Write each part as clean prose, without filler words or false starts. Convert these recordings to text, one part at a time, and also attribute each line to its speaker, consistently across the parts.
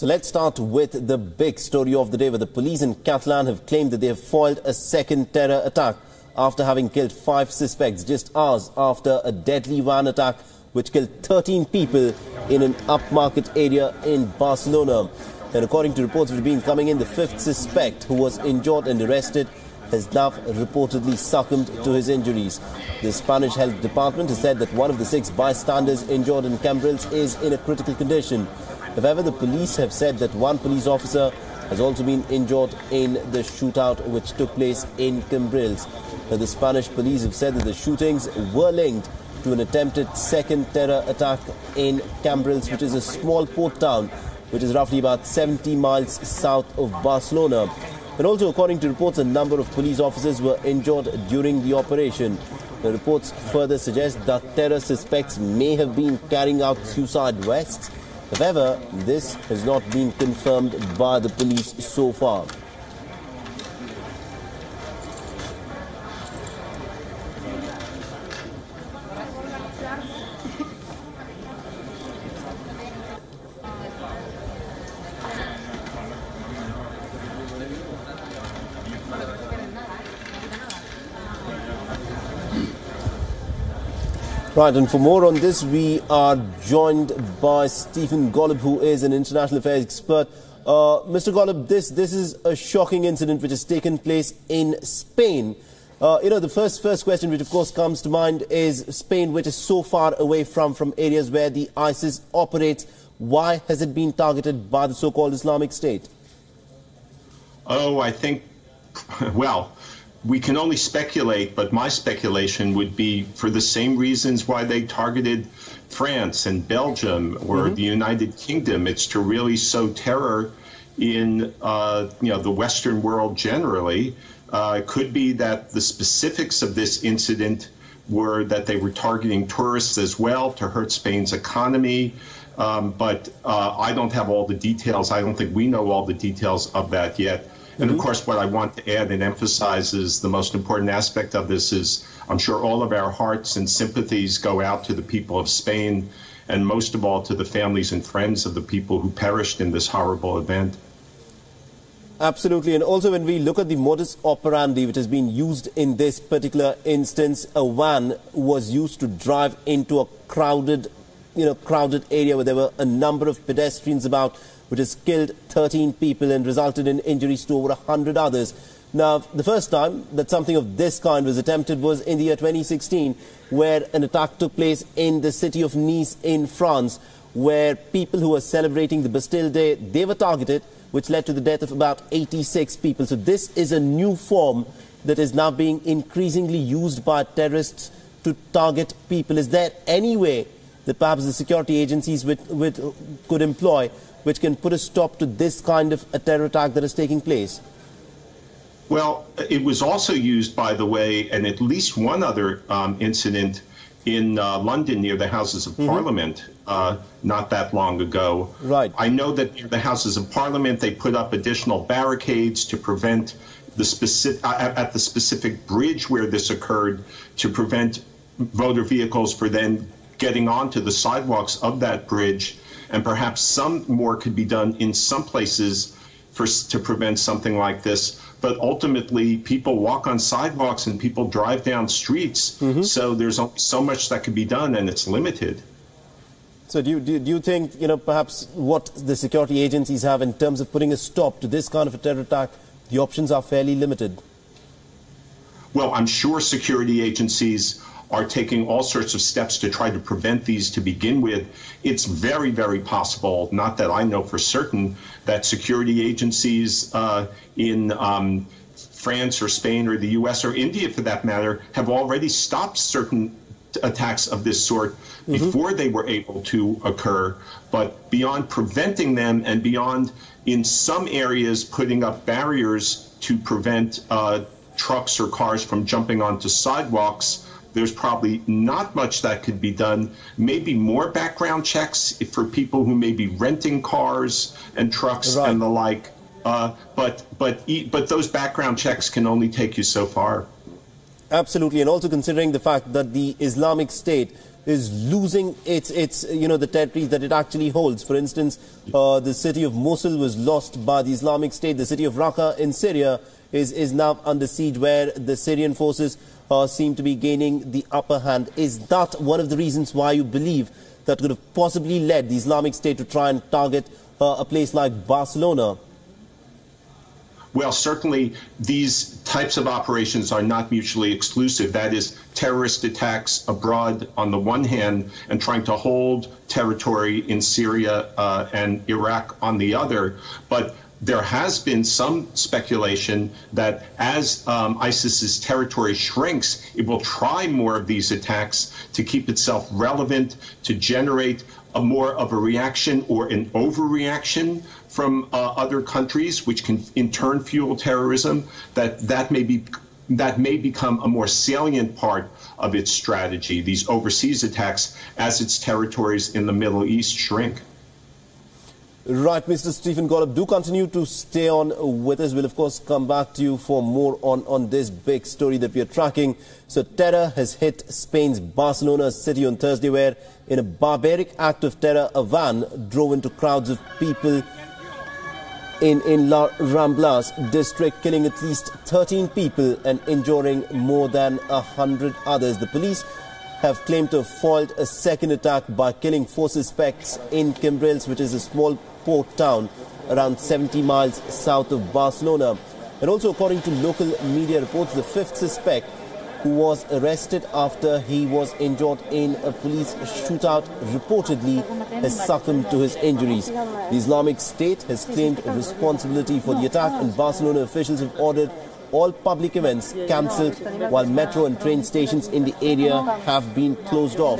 Speaker 1: So let's start with the big story of the day, where the police in Catalan have claimed that they have foiled a second terror attack after having killed 5 suspects just hours after a deadly van attack which killed 13 people in an upmarket area in Barcelona. And according to reports which have been coming in, the 5th suspect, who was injured and arrested, has now reportedly succumbed to his injuries. The Spanish Health Department has said that one of the 6 bystanders injured in Cambrils is in a critical condition. However, the police have said that one police officer has also been injured in the shootout which took place in Cambrils. The Spanish police have said that the shootings were linked to an attempted second terror attack in Cambrils, which is a small port town which is roughly about 70 miles south of Barcelona. And also, according to reports, a number of police officers were injured during the operation. The reports further suggest that terror suspects may have been carrying out suicide vests. However, this has not been confirmed by the police so far. Right, and for more on this, we are joined by Stephen Golub, who is an international affairs expert. Mr. Golub, this is a shocking incident which has taken place in Spain. The first question which of course comes to mind is Spain, which is so far away from areas where the ISIS operates. Why has it been targeted by the so-called Islamic State?
Speaker 2: Oh, I think, well, we can only speculate, but my speculation would be for the same reasons why they targeted France and Belgium or the United Kingdom. It's to really sow terror in the Western world generally. It could be that the specifics of this incident were that they were targeting tourists as well to hurt Spain's economy. But I don't have all the details. I don't think we know all the details of that yet. And of course, what I want to add and emphasize is the most important aspect of this is I'm sure all of our hearts and sympathies go out to the people of Spain, and most of all to the families and friends of the people who perished in this horrible event.
Speaker 1: Absolutely. And also, when we look at the modus operandi which has been used in this particular instance, a van was used to drive into a crowded area where there were a number of pedestrians about, which has killed 13 people and resulted in injuries to over 100 others. Now, the first time that something of this kind was attempted was in the year 2016, where an attack took place in the city of Nice in France, where people who were celebrating the Bastille Day, they were targeted, which led to the death of about 86 people. So this is a new form that is now being increasingly used by terrorists to target people. Is there any way that perhaps the security agencies could employ which can put a stop to this kind of a terror attack that is taking place?
Speaker 2: Well, it was also used, by the way, and at least one other incident in London near the Houses of Parliament not that long ago.
Speaker 1: Right.
Speaker 2: I know that near the Houses of Parliament they put up additional barricades to prevent at the specific bridge where this occurred, to prevent motor vehicles from then getting onto the sidewalks of that bridge. And perhaps some more could be done in some places to prevent something like this. But ultimately, people walk on sidewalks and people drive down streets. So there's only so much that could be done, and it's limited.
Speaker 1: So do you think, perhaps what the security agencies have in terms of putting a stop to this kind of a terror attack, the options are fairly limited?
Speaker 2: Well, I'm sure security agencies are taking all sorts of steps to try to prevent these to begin with. It's very, very possible, not that I know for certain, that security agencies in France or Spain or the US or India, for that matter, have already stopped certain attacks of this sort before they were able to occur. But beyond preventing them and beyond, in some areas, putting up barriers to prevent trucks or cars from jumping onto sidewalks, there's probably not much that could be done. Maybe more background checks for people who may be renting cars and trucks and the like. But those background checks can only take you so far.
Speaker 1: Absolutely, and also considering the fact that the Islamic State is losing its you know, the territories that it actually holds. For instance, the city of Mosul was lost by the Islamic State. The city of Raqqa in Syria is now under siege, where the Syrian forces seem to be gaining the upper hand. Is that one of the reasons why you believe that could have possibly led the Islamic State to try and target a place like Barcelona?
Speaker 2: Well, certainly these types of operations are not mutually exclusive. That is, terrorist attacks abroad on the one hand and trying to hold territory in Syria and Iraq on the other. But there has been some speculation that as ISIS's territory shrinks, it will try more of these attacks to keep itself relevant, to generate more of a reaction or an overreaction from other countries, which can in turn fuel terrorism. That may become a more salient part of its strategy, these overseas attacks, as its territories in the Middle East shrink.
Speaker 1: Right, Mr. Stephen Golub, do continue to stay on with us. We'll, of course, come back to you for more on this big story that we are tracking. So terror has hit Spain's Barcelona city on Thursday, where in a barbaric act of terror, a van drove into crowds of people in La Ramblas district, killing at least 13 people and injuring more than 100 others. The police have claimed to have foiled a second attack by killing 4 suspects in Cambrils, which is a small port town around 70 miles south of Barcelona. And also, according to local media reports, the 5th suspect, who was arrested after he was injured in a police shootout, reportedly has succumbed to his injuries. The Islamic State has claimed responsibility for the attack, and Barcelona officials have ordered all public events cancelled, while metro and train stations in the area have been closed off.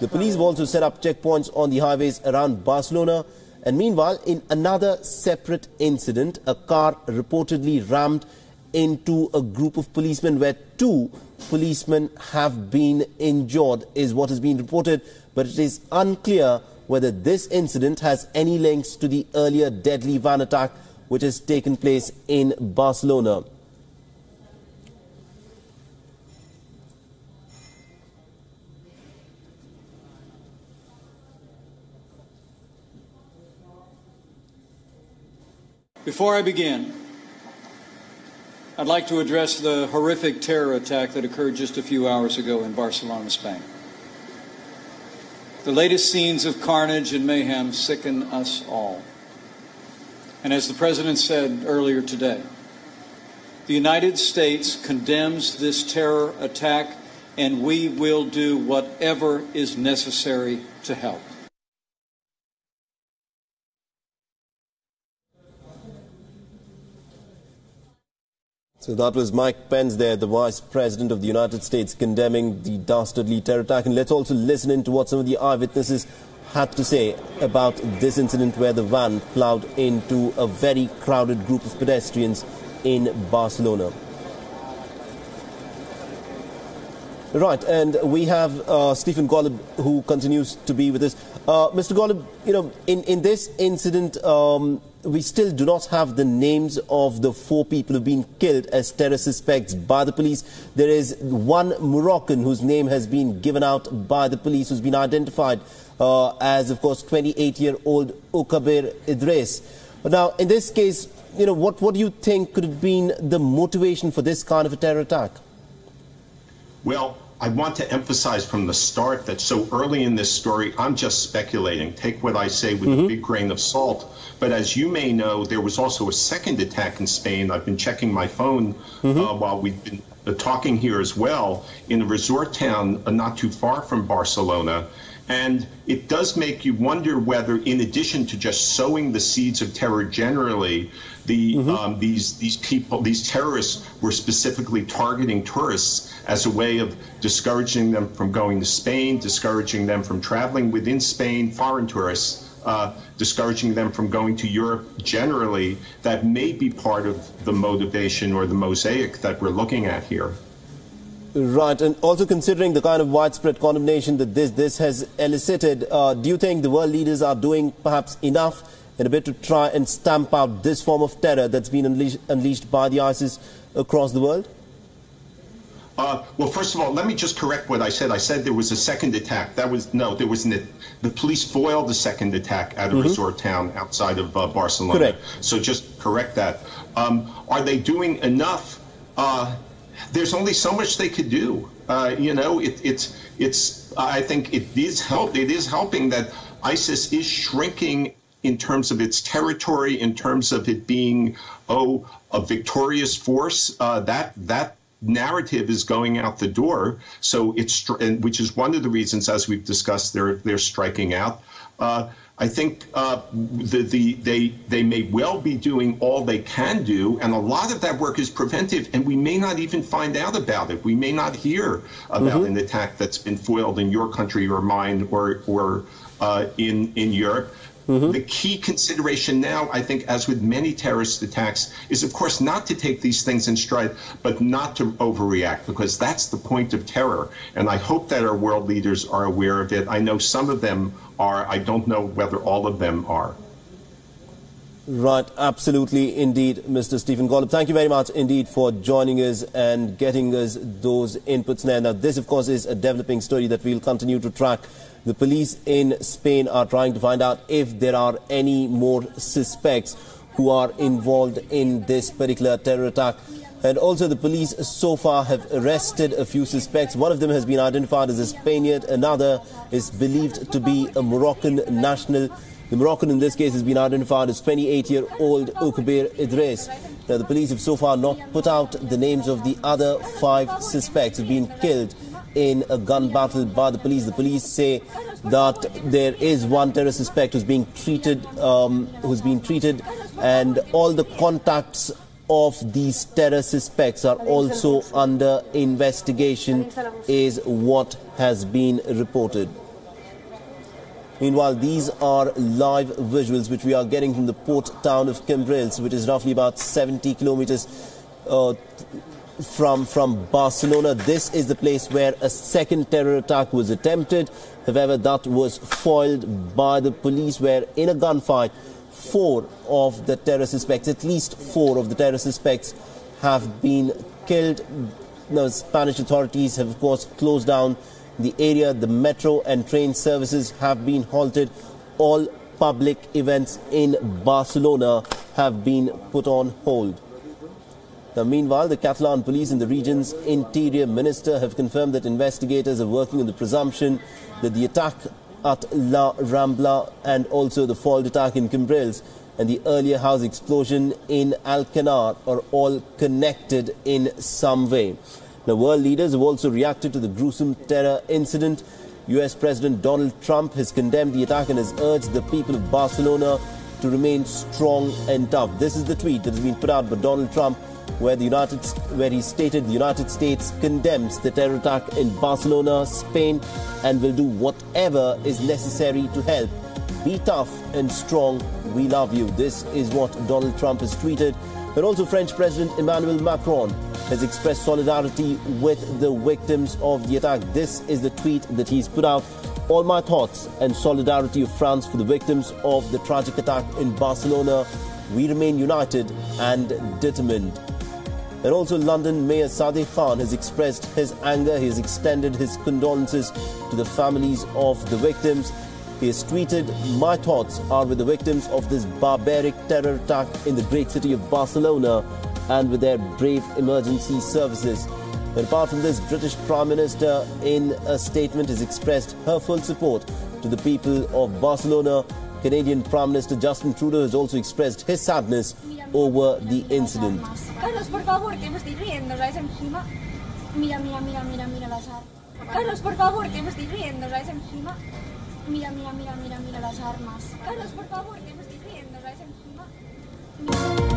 Speaker 1: The police have also set up checkpoints on the highways around Barcelona. And meanwhile, in another separate incident, a car reportedly rammed into a group of policemen, where 2 policemen have been injured, is what has been reported. But it is unclear whether this incident has any links to the earlier deadly van attack which has taken place in Barcelona.
Speaker 3: Before I begin, I'd like to address the horrific terror attack that occurred just a few hours ago in Barcelona, Spain. The latest scenes of carnage and mayhem sicken us all. And as the President said earlier today, the United States condemns this terror attack, and we will do whatever is necessary to help.
Speaker 1: So that was Mike Pence there, the Vice President of the United States, condemning the dastardly terror attack. And let's also listen in to what some of the eyewitnesses had to say about this incident, where the van ploughed into a very crowded group of pedestrians in Barcelona. Right, and we have Stephen Golub, who continues to be with us. Mr. Golub, you know, in this incident, we still do not have the names of the 4 people who have been killed as terror suspects by the police. There is one Moroccan whose name has been given out by the police, who's been identified as, of course, 28-year-old Ukabir Idris. Now, in this case, you know, what do you think could have been the motivation for this kind of a terror attack?
Speaker 2: Well, I want to emphasize from the start that so early in this story, I'm just speculating. Take what I say with a big grain of salt. But as you may know, there was also a second attack in Spain. I've been checking my phone while we've been talking here as well, in a resort town not too far from Barcelona. And it does make you wonder whether, in addition to just sowing the seeds of terror generally, these people, these terrorists, were specifically targeting tourists as a way of discouraging them from going to Spain, discouraging them from traveling within Spain, foreign tourists, discouraging them from going to Europe generally. That may be part of the motivation or the mosaic that we're looking at here.
Speaker 1: Right, and also considering the kind of widespread condemnation that this has elicited, do you think the world leaders are doing perhaps enough in a bit to try and stamp out this form of terror that's been unleashed by the ISIS across the world?
Speaker 2: Well, first of all, let me just correct what I said. I said there was a second attack. There wasn't. The police foiled the second attack at a resort town outside of Barcelona.
Speaker 1: Correct.
Speaker 2: So just correct that. Are they doing enough? There's only so much they could do. You know, I think it is helping that ISIS is shrinking in terms of its territory, in terms of it being a victorious force. That narrative is going out the door. So which is one of the reasons, as we've discussed, they're striking out. I think they may well be doing all they can do, and a lot of that work is preventive, and we may not even find out about it. We may not hear about an attack that's been foiled in your country or mine or in Europe. The key consideration now, I think, as with many terrorist attacks, is, of course, not to take these things in stride, but not to overreact, because that's the point of terror. And I hope that our world leaders are aware of it. I know some of them are. I don't know whether all of them are.
Speaker 1: Right, absolutely, indeed, Mr. Stephen Golub. Thank you very much indeed for joining us and getting us those inputs there. Now, this, of course, is a developing story that we'll continue to track. The police in Spain are trying to find out if there are any more suspects who are involved in this particular terror attack. And also the police so far have arrested a few suspects. One of them has been identified as a Spaniard. Another is believed to be a Moroccan national. The Moroccan in this case has been identified as 28-year-old Ukbir Idris. Now, the police have so far not put out the names of the other 5 suspects who have been killed in a gun battle by the police. The police say that there is one terror suspect who's being treated, and all the contacts of these terror suspects are also under investigation, is what has been reported. Meanwhile, these are live visuals which we are getting from the port town of Cambrils, which is roughly about 70 kilometers from Barcelona. This is the place where a second terror attack was attempted. However, that was foiled by the police, where in a gunfight, 4 of the terror suspects, at least 4 of the terror suspects, have been killed. The Spanish authorities have, of course, closed down the area. The metro and train services have been halted. All public events in Barcelona have been put on hold. Now, meanwhile, the Catalan Police and the region's interior minister have confirmed that investigators are working on the presumption that the attack at La Rambla and also the foiled attack in Cambrils and the earlier house explosion in Alcanar are all connected in some way. Now, world leaders have also reacted to the gruesome terror incident. US President Donald Trump has condemned the attack and has urged the people of Barcelona to remain strong and tough. This is the tweet that has been put out by Donald Trump, where he stated the United States condemns the terror attack in Barcelona, Spain, and will do whatever is necessary to help. Be tough and strong. We love you. This is what Donald Trump has tweeted. But also French President Emmanuel Macron has expressed solidarity with the victims of the attack. This is the tweet that he's put out. All my thoughts and solidarity of France for the victims of the tragic attack in Barcelona. We remain united and determined. And also London Mayor Sadiq Khan has expressed his anger. He has extended his condolences to the families of the victims. He has tweeted, "My thoughts are with the victims of this barbaric terror attack in the great city of Barcelona and with their brave emergency services." And apart from this, British Prime Minister in a statement has expressed her full support to the people of Barcelona. Canadian Prime Minister Justin Trudeau has also expressed his sadness over the incident.
Speaker 4: Carlos, por favor, que me estoy riendo, ¿sabes? Encima. Mira las armas. Carlos, por favor, que me estoy riendo, ¿sabes? Encima. Mira las armas. Carlos, por favor, que me estoy riendo, ¿sabes? Encima.